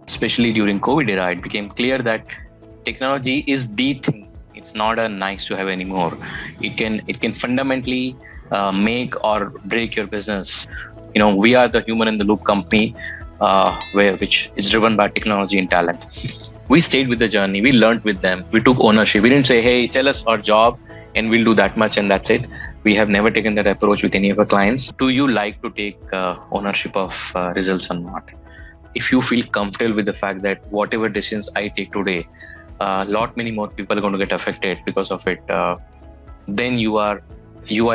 Especially during COVID era, it became clear that technology is the thing. It's not a nice to have anymore. It can fundamentally make or break your business. We are the human in the loop company, which is driven by technology and talent. We stayed with the journey. We learned with them. We took ownership. We didn't say, "Hey, tell us our job, and we'll do that much, and that's it." We have never taken that approach with any of our clients. Do you like to take ownership of results or not? If you feel comfortable with the fact that whatever decisions I take today, a lot many more people are going to get affected because of it, then you are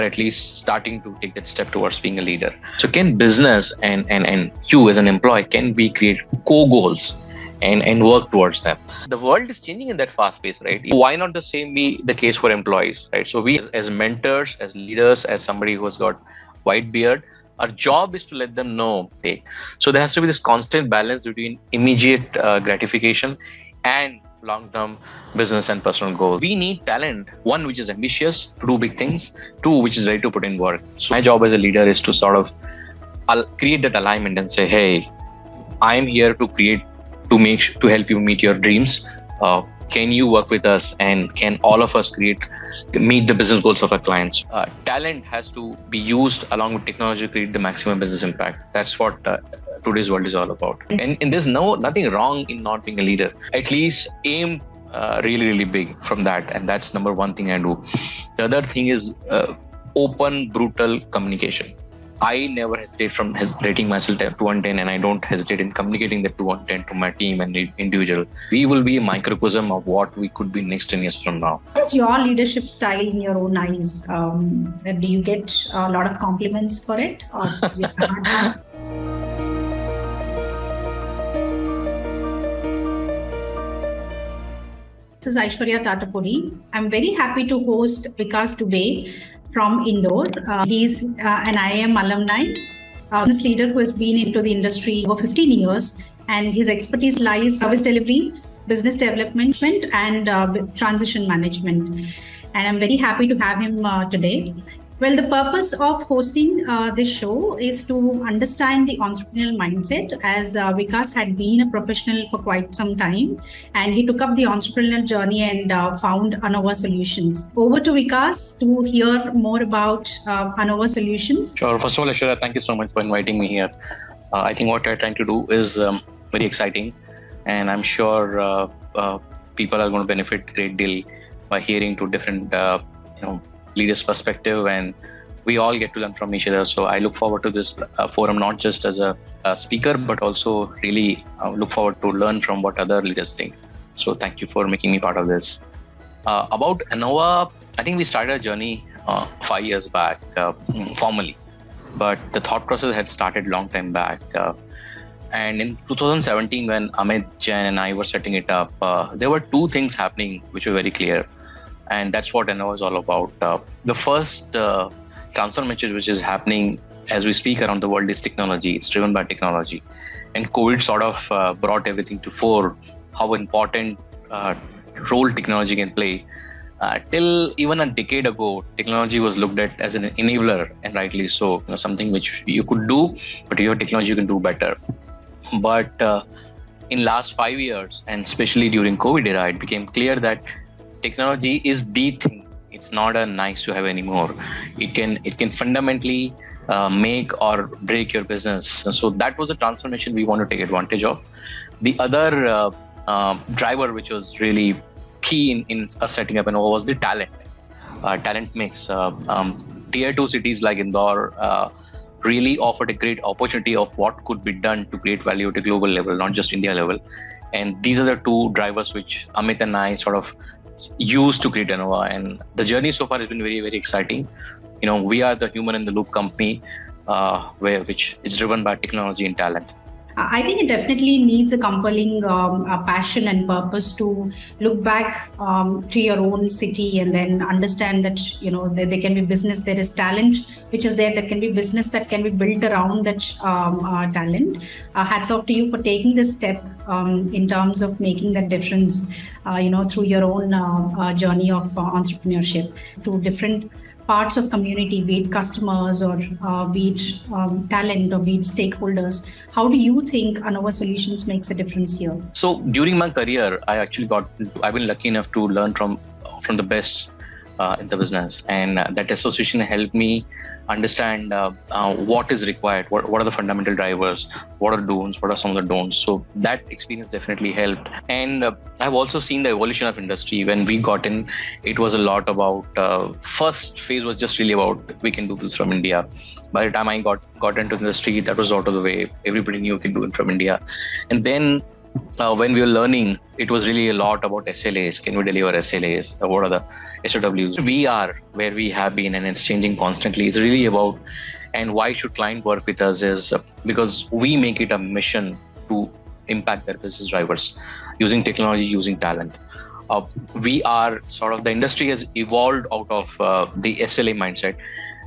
at least starting to take that step towards being a leader. So can business and you as an employee, can we create co-goals and work towards them? The world is changing in that fast pace, right? Why not the same be the case for employees, right? So we as mentors, as leaders, as somebody who has got white beard, our job is to let them know. So there has to be this constant balance between immediate gratification and long-term business and personal goals. We need talent, one which is ambitious to do big things, two which is ready to put in work. So my job as a leader is to sort of create that alignment and say, hey, I'm here to help you meet your dreams. Can you work with us, and can all of us meet the business goals of our clients? Talent has to be used along with technology to create the maximum business impact. That's what today's world is all about. And there's nothing wrong in not being a leader. At least aim really, really big from that. And that's number one thing I do. The other thing is open, brutal communication. I never hesitate from rating myself to 110, and I don't hesitate in communicating that to 110 to my team and individual. We will be a microcosm of what we could be next 10 years from now. What is your leadership style in your own eyes? Do you get a lot of compliments for it? Or This is Aishwarya Tatapuri. I'm very happy to host Vikas Dubey from Indore. He's an IIM alumni, business leader who has been into the industry over 15 years, and his expertise lies service delivery, business development, and transition management. And I'm very happy to have him today. Well, the purpose of hosting this show is to understand the entrepreneurial mindset, as Vikas had been a professional for quite some time, and he took up the entrepreneurial journey and found Annova Solutions. Over to Vikas to hear more about Annova Solutions. Sure. First of all, Ashura, thank you so much for inviting me here. I think what we're trying to do is very exciting, and I'm sure people are going to benefit a great deal by hearing to different leaders' perspective, and we all get to learn from each other. So I look forward to this forum, not just as a speaker, but also really look forward to learn from what other leaders think. So thank you for making me part of this. About Annova, I think we started a journey 5 years back, formally, but the thought process had started a long time back. And in 2017, when Amit Jain and I were setting it up, there were two things happening which were very clear. And that's what Annova is all about. The first transformation which is happening as we speak around the world is technology. It's driven by technology. And COVID sort of brought everything to fore, how important role technology can play. Till even a decade ago, technology was looked at as an enabler, and rightly so, something which you could do, but your technology you can do better. But in last 5 years, and especially during COVID era, it became clear that technology is the thing. It's not a nice to have anymore. It can fundamentally make or break your business. So that was a transformation we want to take advantage of. The other driver which was really key in us setting up Annova was the talent mix. Tier 2 cities like Indore really offered a great opportunity of what could be done to create value at a global level, not just India level. And these are the two drivers which Amit and I sort of used to create Annova, and the journey so far has been very, very exciting. We are the human in the loop company, which is driven by technology and talent. I think it definitely needs a compelling passion and purpose to look back to your own city and then understand that there can be business, there is talent which is there can be business that can be built around that talent. Hats off to you for taking this step in terms of making that difference through your own journey of entrepreneurship to different parts of community, be it customers or be it talent or be it stakeholders. How do you think Annova Solutions makes a difference here? So during my career, I've been lucky enough to learn from the best in the business, and that association helped me understand what is required, what are the fundamental drivers, what are don'ts, what are some of the don'ts. So that experience definitely helped. And I've also seen the evolution of industry. When we got in, it was a lot about first phase was just really about we can do this from India. By the time I got into the industry, that was out of the way. Everybody knew we can do it from India. And then when we were learning, it was really a lot about SLAs. Can we deliver SLAs? What are the SOWs? We are where we have been, and it's changing constantly. It's really about, and why should client work with us is because we make it a mission to impact their business drivers using technology, using talent. We are sort of, the industry has evolved out of the SLA mindset.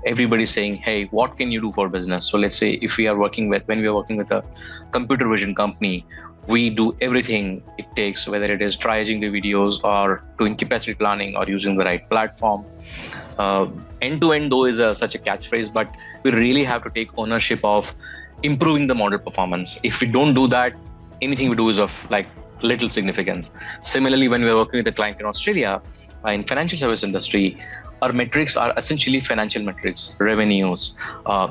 Everybody's saying, hey, what can you do for business? So let's say when we are working with a computer vision company, we do everything it takes, whether it is triaging the videos or doing capacity planning or using the right platform. End-to-end, though, is such a catchphrase, but we really have to take ownership of improving the model performance. If we don't do that, anything we do is of like little significance. Similarly, when we're working with a client in Australia, in financial service industry, our metrics are essentially financial metrics, revenues,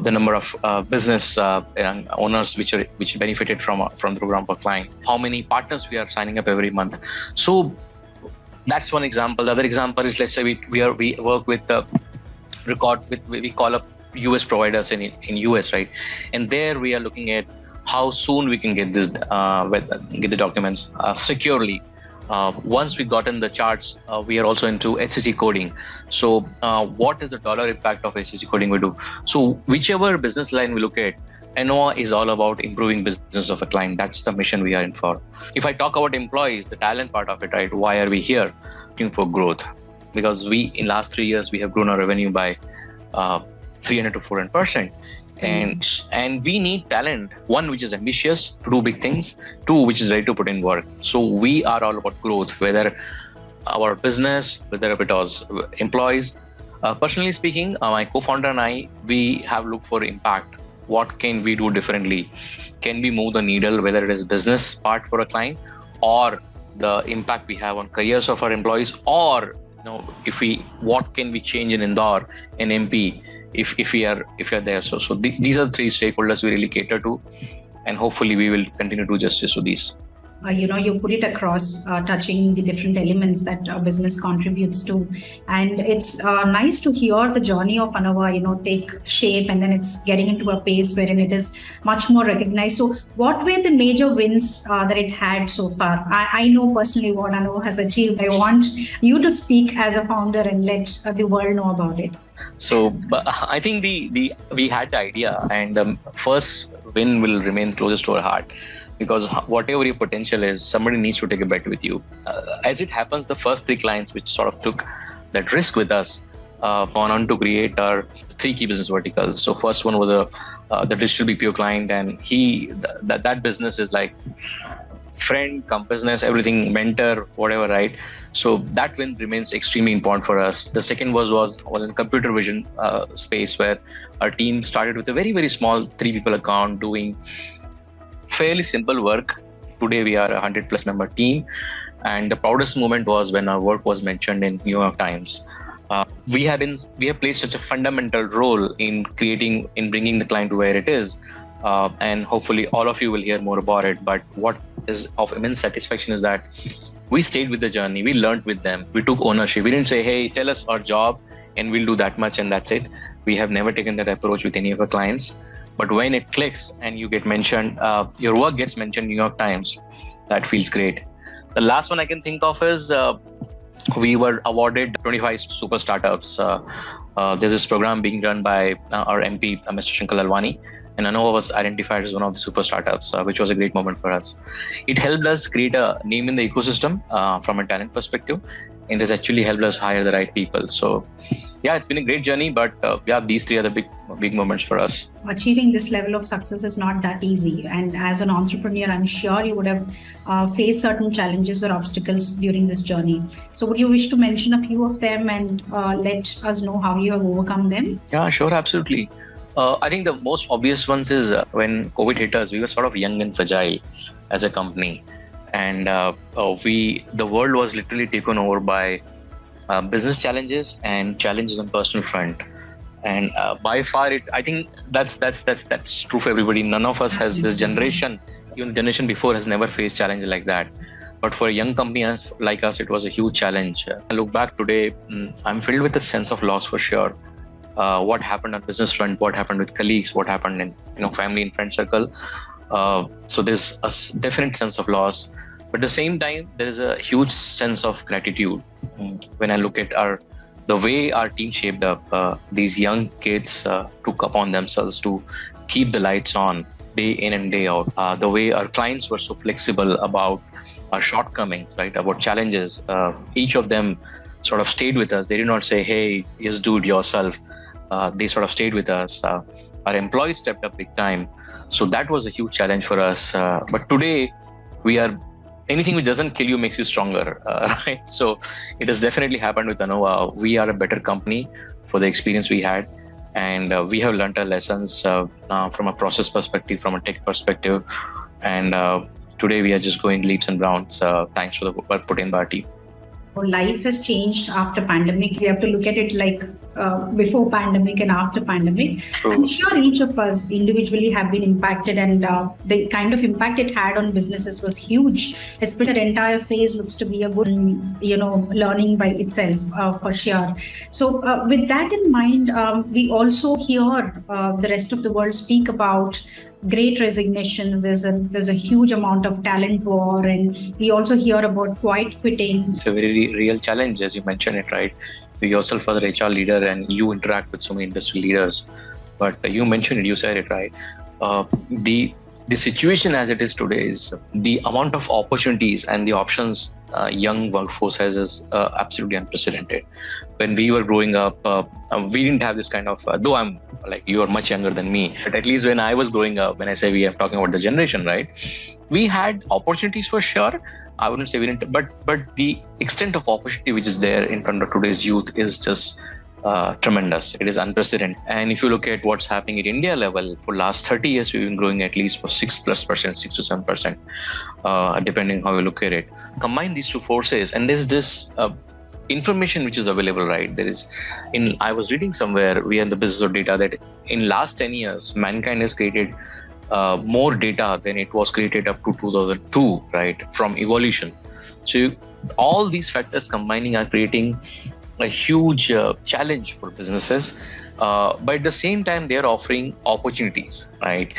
the number of business owners which benefited from the program for client, how many partners we are signing up every month. So that's one example. The other example is, let's say we work with we call up US providers in US, right? And there we are looking at how soon we can get get the documents securely. Once we got in the charts, we are also into SCC coding. So what is the dollar impact of SCC coding we do? So whichever business line we look at, Annova is all about improving business of a client. That's the mission we are in for. If I talk about employees, the talent part of it, right? Why are we here? Looking for growth. Because in last 3 years, we have grown our revenue by 300 to 400%. And we need talent, one which is ambitious to do big things, two which is ready to put in work. So we are all about growth, whether our business, whether it was employees. Personally speaking, my co-founder and I, we have looked for impact. What can we do differently? Can we move the needle, whether it is business part for a client or the impact we have on careers of our employees, or what can we change in Indore and MP if we are there. So these are the three stakeholders we really cater to, and hopefully we will continue to do justice to these. You put it across, touching the different elements that a business contributes to. And it's nice to hear the journey of Annova, take shape, and then it's getting into a pace wherein it is much more recognized. So what were the major wins that it had so far? I know personally what Annova has achieved. I want you to speak as a founder and let the world know about it. So I think we had the idea, and the first win will remain closest to our heart. Because whatever your potential is, somebody needs to take a bet with you. As it happens, the first 3 clients which sort of took that risk with us gone on to create our 3 key business verticals. So first one was the digital BPO client, and that business is like friend, come business, everything, mentor, whatever, right? So that win remains extremely important for us. The second was in computer vision space, where our team started with a very, very small 3 people account doing fairly simple work. Today we are a 100+ member team, and the proudest moment was when our work was mentioned in New York Times. We have played such a fundamental role in bringing the client to where it is, and hopefully all of you will hear more about it. But what is of immense satisfaction is that we stayed with the journey. We learned with them. We took ownership. We didn't say, hey, tell us our job and we'll do that much and that's it. We have never taken that approach with any of our clients. But when it clicks and you get mentioned, your work gets mentioned in New York Times, that feels great. The last one I can think of is we were awarded 25 super startups. There's this program being run by our MP, Mr. Shankar Lalwani, and Annova was identified as one of the super startups, which was a great moment for us. It helped us create a name in the ecosystem from a talent perspective, and it has actually helped us hire the right people. So yeah, it's been a great journey, but these three are the big moments for us. Achieving this level of success is not that easy. And as an entrepreneur, I'm sure you would have faced certain challenges or obstacles during this journey. So would you wish to mention a few of them and let us know how you have overcome them? Yeah, sure, absolutely. I think the most obvious ones is when COVID hit us, we were sort of young and fragile as a company. And the world was literally taken over by business challenges and challenges on personal front. And by far, I think that's true for everybody. None of us has this generation, even the generation before, has never faced challenges like that. But for a young company like us, it was a huge challenge. I look back today, I'm filled with a sense of loss for sure. What happened on business front, what happened with colleagues, what happened in family and friend circle. So there's a definite sense of loss. But at the same time, there is a huge sense of gratitude. When I look at the way our team shaped up, these young kids took upon themselves to keep the lights on day in and day out. The way our clients were so flexible about our shortcomings, right? About challenges. Each of them sort of stayed with us. They did not say, hey, just do it yourself. They sort of stayed with us. Our employees stepped up big time. So that was a huge challenge for us. But today, anything which doesn't kill you makes you stronger, right? So it has definitely happened with Annova. We are a better company for the experience we had. And we have learned our lessons from a process perspective, from a tech perspective. And today we are just going leaps and bounds thanks to the work put in by our team. Life has changed after pandemic. We have to look at it like before pandemic and after pandemic. True. I'm sure each of us individually have been impacted, and the kind of impact it had on businesses was huge. Especially the entire phase looks to be a good, learning by itself for sure. So with that in mind, we also hear the rest of the world speak about great resignation. There's a huge amount of talent war, and we also hear about quiet quitting. It's a very real challenge, as you mentioned it, right? You yourself are the HR leader and you interact with so many industry leaders. But you mentioned it, you said it, right? The situation as it is today is the amount of opportunities and the options young workforce has is absolutely unprecedented. When we were growing up, we didn't have this kind of, though I'm like, you are much younger than me, but at least when I was growing up, when I say we are talking about the generation, right? We had opportunities for sure. I wouldn't say we didn't, but the extent of opportunity which is there in front of today's youth is just tremendous. It is unprecedented. And if you look at what's happening at India level, for last 30 years, we've been growing at least for 6 to 7%, depending how you look at it. Combine these two forces, and there's this information which is available, right? I was reading somewhere, we are in the business of data, that in last 10 years, mankind has created more data than it was created up to 2002, right? From evolution. So all these factors combining are creating a huge challenge for businesses, but at the same time they are offering opportunities, right?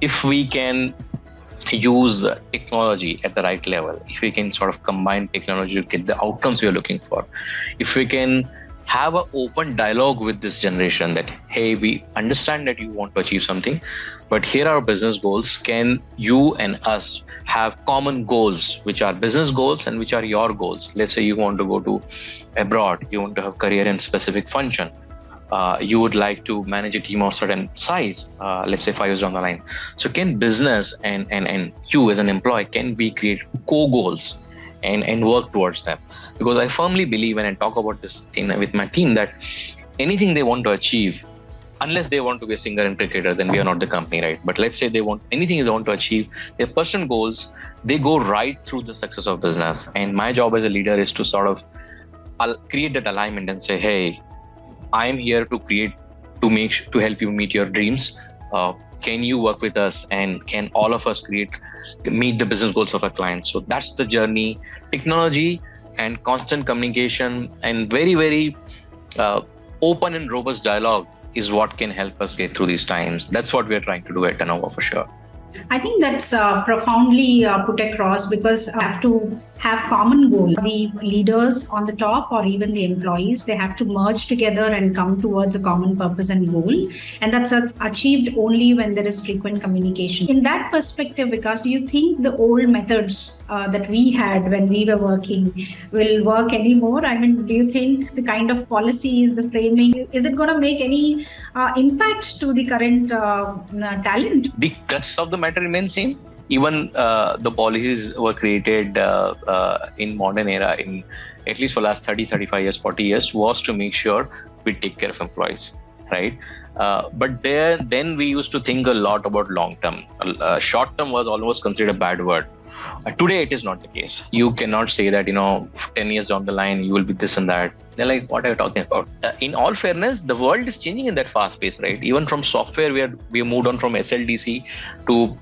If we can use technology at the right level, if we can sort of combine technology to get the outcomes we are looking for, if we can have an open dialogue with this generation that, hey, we understand that you want to achieve something, but here are business goals. Can you and us have common goals, which are business goals and which are your goals? Let's say you want to go to abroad, you want to have career in specific function. You would like to manage a team of certain size, let's say 5 years down the line. So can business and you as an employee, can we create co-goals and work towards them? Because I firmly believe, when I talk about this with my team, that anything they want to achieve, unless they want to be a singer and cricketer, then we are not the company, right? But let's say anything they want to achieve, their personal goals, they go right through the success of business. And my job as a leader is to sort of create that alignment and say, hey, I'm here to help you meet your dreams. Can you work with us, and can all of us meet the business goals of our clients? So that's the journey. Technology and constant communication and very, very open and robust dialogue is what can help us get through these times. That's what we're trying to do at Annova for sure. I think that's profoundly put across, because I have to have common goals. The leaders on the top or even the employees, they have to merge together and come towards a common purpose and goal. And that's achieved only when there is frequent communication. In that perspective, Vikas, do you think the old methods that we had when we were working will work anymore? I mean, do you think the kind of policies, the framing, is it going to make any impact to the current talent? The crux of the matter remains same. Even the policies were created in modern era, in at least for last 30-35 years, 40 years, was to make sure we take care of employees, right? But then we used to think a lot about long term. Short term was almost considered a bad word. Today it is not the case. You cannot say that 10 years down the line you will be this and that. They're like, what are you talking about? In all fairness, the world is changing in that fast pace, right? Even from software, we have moved on from SLDC to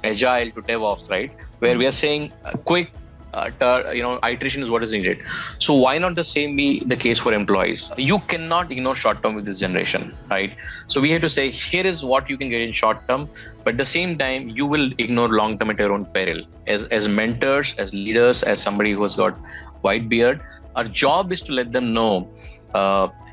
Agile to DevOps, right? Where we are saying quick iteration is what is needed. So why not the same be the case for employees? You cannot ignore short term with this generation, right? So we have to say, here is what you can get in short term, but at the same time, you will ignore long term at your own peril. As mentors, as leaders, as somebody who has got white beard, our job is to let them know,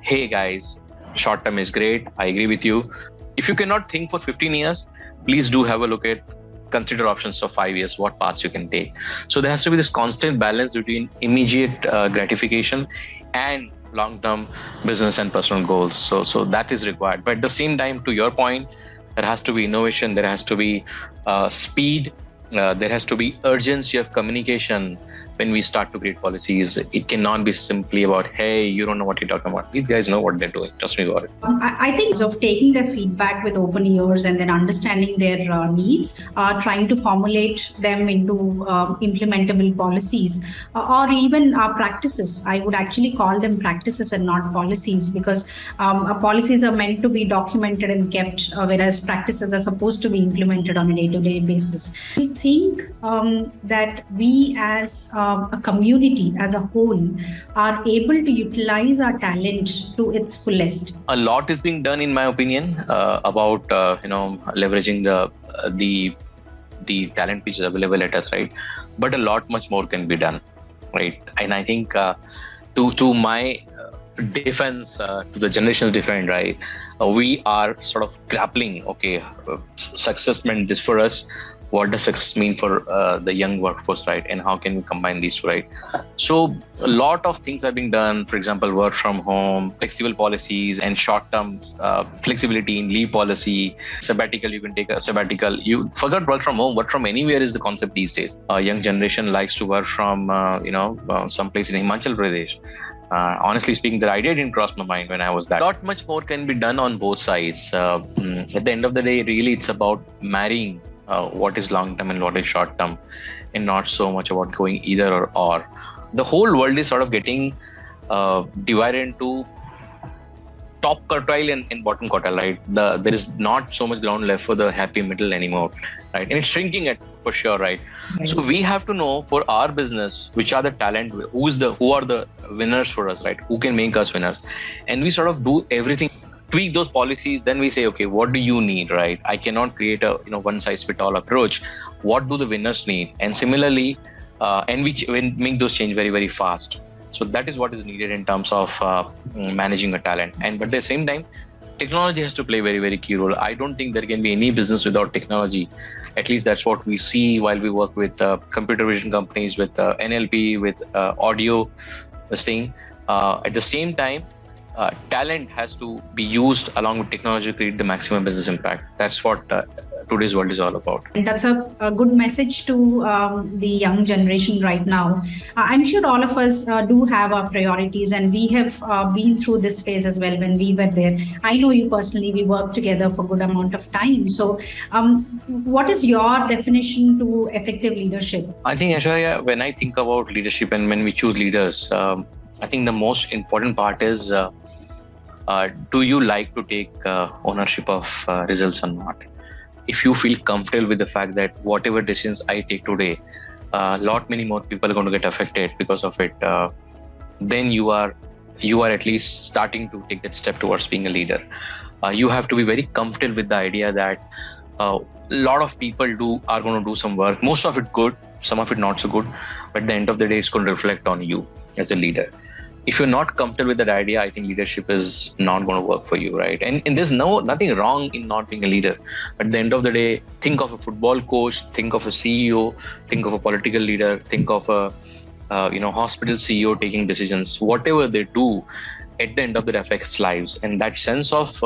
hey guys, short term is great. I agree with you. If you cannot think for 15 years, please do have a look at, consider options for 5 years, what paths you can take. So there has to be this constant balance between immediate gratification and long-term business and personal goals. So that is required. But at the same time, to your point, there has to be innovation, there has to be speed, there has to be urgency of communication. When we start to create policies, it cannot be simply about, hey, you don't know what you're talking about. These guys know what they're doing. Trust me about it. I think of taking their feedback with open ears and then understanding their needs, trying to formulate them into implementable policies or even practices. I would actually call them practices and not policies, because policies are meant to be documented and kept, whereas practices are supposed to be implemented on a day-to-day basis. I think that we as a community as a whole are able to utilize our talent to its fullest. A lot is being done, in my opinion, about leveraging the talent which is available at us, right? But a lot much more can be done, right? And I think to my defense, to the generation's defense, right? We are sort of grappling. Okay, success meant this for us. What does success mean for the young workforce, right? And how can we combine these two, right? So a lot of things are being done. For example, work from home, flexible policies, and short-term flexibility in leave policy, sabbatical. You can take a sabbatical. You forgot work from home. Work from anywhere is the concept these days. Young generation likes to work from someplace in Himachal Pradesh. Honestly speaking, the idea didn't cross my mind when I was that. Not much more can be done on both sides. At the end of the day, really, it's about marrying what is long term and what is short term, and not so much about going either or. The whole world is sort of getting divided into top quartile and bottom quartile, right? There is not so much ground left for the happy middle anymore, right? And it's shrinking it for sure, right? So we have to know for our business which are the talent, who are the winners for us, right? Who can make us winners, and we sort of do everything. Tweak those policies, then we say, okay, what do you need, right? I cannot create a one size fit all approach. What do the winners need? And similarly, and we make those change very, very fast. So that is what is needed in terms of managing a talent. But at the same time, technology has to play a very, very key role. I don't think there can be any business without technology. At least that's what we see while we work with computer vision companies, with NLP, with audio, this thing. At the same time, talent has to be used along with technology to create the maximum business impact. That's what today's world is all about. And that's a good message to the young generation right now. I'm sure all of us do have our priorities, and we have been through this phase as well when we were there. I know you personally, we worked together for a good amount of time. So what is your definition to effective leadership? I think, Aishwarya, when I think about leadership and when we choose leaders, I think the most important part is do you like to take ownership of results or not? If you feel comfortable with the fact that whatever decisions I take today, many more people are going to get affected because of it, then you are at least starting to take that step towards being a leader. You have to be very comfortable with the idea that A lot of people are going to do some work, most of it good, some of it not so good, but at the end of the day, it's going to reflect on you as a leader. If you're not comfortable with that idea, I think leadership is not going to work for you, right? And there's nothing wrong in not being a leader. But at the end of the day, think of a football coach, think of a CEO, think of a political leader, think of a hospital CEO taking decisions. Whatever they do, at the end of the day, affects lives. And that sense of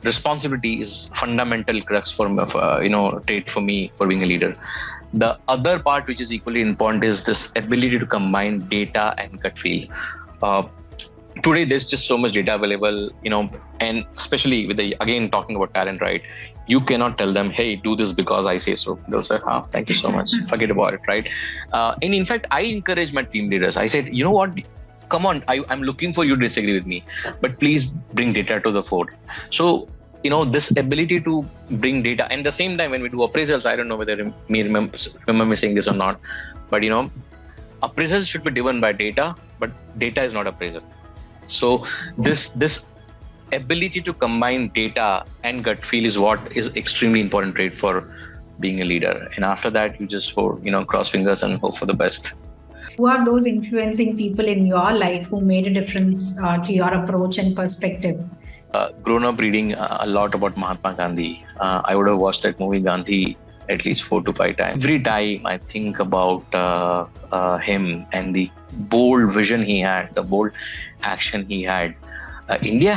responsibility is fundamental crux trait for me for being a leader. The other part which is equally important is this ability to combine data and gut feel. Today there's just so much data available, and especially with talking about talent, right? You cannot tell them, hey, do this because I say so. They'll say, thank you so much. Forget about it, right? And in fact, I encourage my team leaders. I said, you know what? Come on, I'm looking for you to disagree with me, but please bring data to the fore. So, this ability to bring data, and at the same time, when we do appraisals, I don't know whether you remember me saying this or not, but appraisals should be driven by data, but data is not appraisal. So this ability to combine data and gut feel is what is extremely important trait for being a leader. And after that, you just cross fingers and hope for the best. Who are those influencing people in your life who made a difference to your approach and perspective? Grown up reading a lot about Mahatma Gandhi. I would have watched that movie Gandhi at least 4 to 5 times. Every time I think about him and the bold vision he had, the bold action he had. India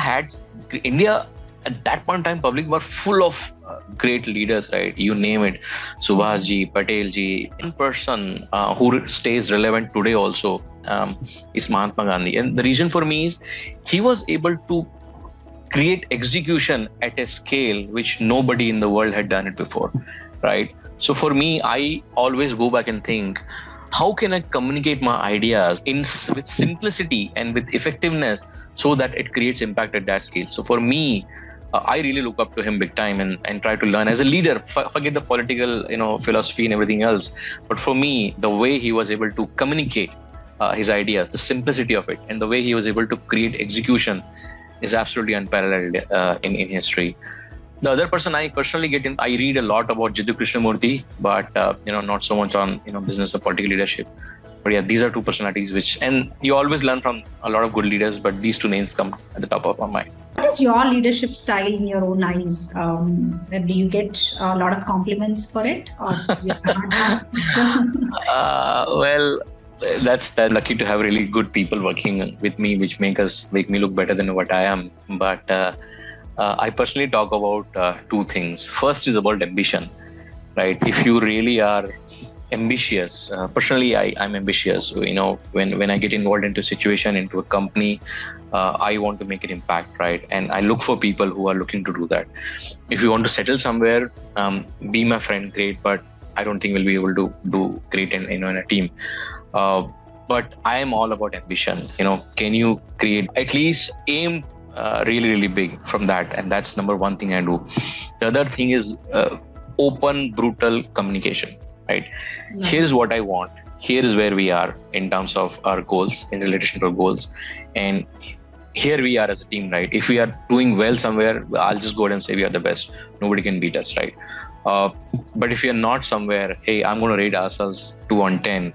at that point in time, public were full of great leaders, right? You name it, Subhash ji, Patel ji. One person who stays relevant today also is Mahatma Gandhi. And the reason for me is he was able to create execution at a scale which nobody in the world had done it before, right? So for me, I always go back and think, how can I communicate my ideas with simplicity and with effectiveness so that it creates impact at that scale? So for me, I really look up to him big time and try to learn as a leader. Forget the political, philosophy and everything else. But for me, the way he was able to communicate his ideas, the simplicity of it, and the way he was able to create execution is absolutely unparalleled in history. The other person I personally I read a lot about Jiddu Krishnamurti, but not so much on business or political leadership. But yeah, these are two personalities and you always learn from a lot of good leaders, but these two names come at the top of my mind. What is your leadership style in your own eyes? Do you get a lot of compliments for it? Or well, that's lucky to have really good people working with me, which make me look better than what I am. But I personally talk about 2 things. First is about ambition, right? If you really are ambitious, personally, I'm ambitious. When I get involved into a situation, into a company, I want to make an impact, right? And I look for people who are looking to do that. If you want to settle somewhere, be my friend, great. But I don't think we'll be able to do great in a team. But I am all about ambition. Can you create, at least aim really, really big from that? And that's number 1 thing I do. The other thing is open, brutal communication, right? Yeah. Here's what I want. Here is where we are in terms of our goals, in relation to our goals. And here we are as a team, right? If we are doing well somewhere, I'll just go ahead and say we are the best. Nobody can beat us, right? But if you're not somewhere, hey, I'm going to rate ourselves 2 on 10.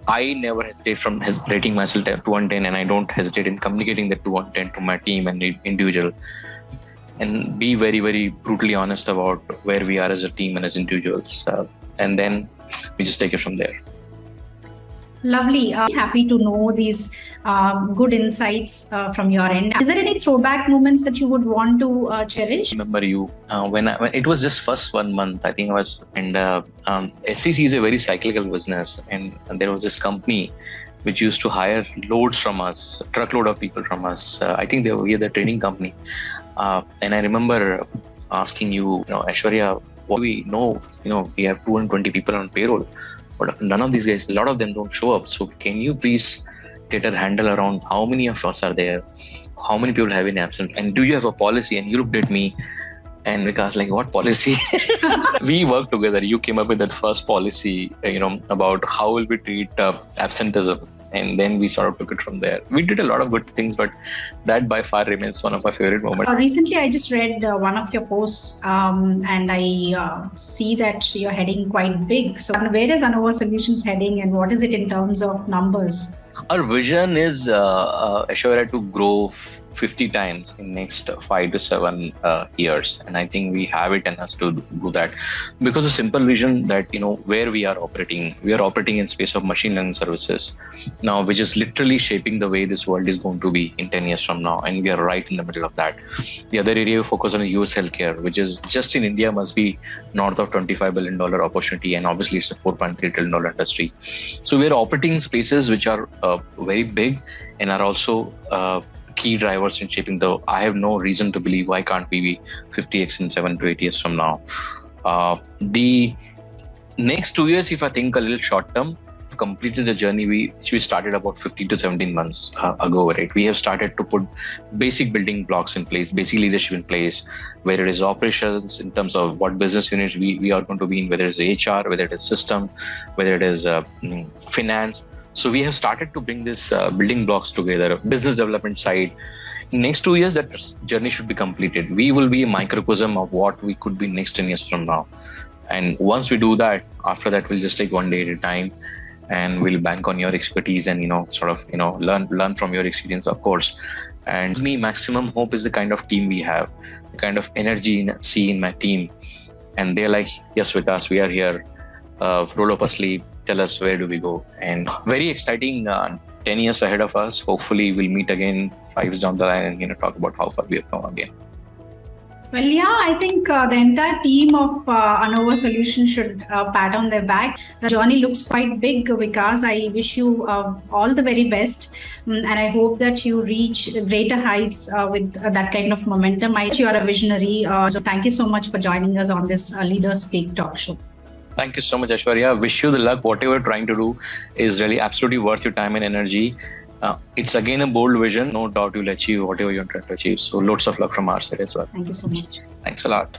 I never hesitate from rating myself 2 on 10, and I don't hesitate in communicating the 2 on 10 to my team and the individual. And be very, very brutally honest about where we are as a team and as individuals. And then we just take it from there. Lovely. Happy to know these good insights from your end. Is there any throwback moments that you would want to cherish? I remember you when it was just first 1 month, I think I was, and SCC is a very cyclical business, and there was this company which used to hire loads from us, truckload of people from us. I think we are the training company, and I remember asking you, Aishwarya, what do we know? We have 220 people on payroll. But none of these guys, a lot of them don't show up. So can you please get a handle around how many of us are there? How many people have been absent? And do you have a policy? And you looked at me and Vikas, like, what policy? We worked together. You came up with that first policy, about how will we treat absenteeism. And then we sort of took it from there. We did a lot of good things, but that by far remains one of my favorite moments. Recently, I just read one of your posts and I see that you're heading quite big. So where is Annova Solutions heading and what is it in terms of numbers? Our vision is Aishwarya to grow 50 times in next 5 to 7 years, and I think we have it in us to do that, because a simple vision that where we are operating in space of machine learning services now, which is literally shaping the way this world is going to be in 10 years from now, and we are right in the middle of that. The other area we focus on is US healthcare, which is just in India must be north of $25 billion opportunity, and obviously it's a $4.3 trillion industry. So we are operating in spaces which are very big and are also key drivers in shaping I have no reason to believe why can't we be 50x in 7 to 8 years from now. The next 2 years, if I think a little short term, completed the journey which we started about 15 to 17 months ago, right? We have started to put basic building blocks in place, basic leadership in place, whether it is operations in terms of what business units we are going to be in, whether it is HR, whether it is system, whether it is finance. So we have started to bring this building blocks together, business development side. In next 2 years, that journey should be completed. We will be a microcosm of what we could be next 10 years from now. And once we do that, after that, we'll just take one day at a time, and we'll bank on your expertise and, learn from your experience, of course. And me, maximum hope is the kind of team we have, the kind of energy I see in my team. And they're like, yes, Vikas, we are here. Roll up a sleeve, tell us where do we go. And very exciting 10 years ahead of us. Hopefully we'll meet again 5 years down the line and talk about how far we have come again. Well, yeah, I think the entire team of Annova Solutions should pat on their back. The journey looks quite big, Vikas. I wish you all the very best. And I hope that you reach greater heights with that kind of momentum. You are a visionary. So thank you so much for joining us on this Leaders Speak talk show. Thank you so much, Aishwarya. Wish you the luck. Whatever you're trying to do is really absolutely worth your time and energy. It's again a bold vision. No doubt you'll achieve whatever you're trying to achieve. So loads of luck from our side as well. Thank you so much. Thanks a lot.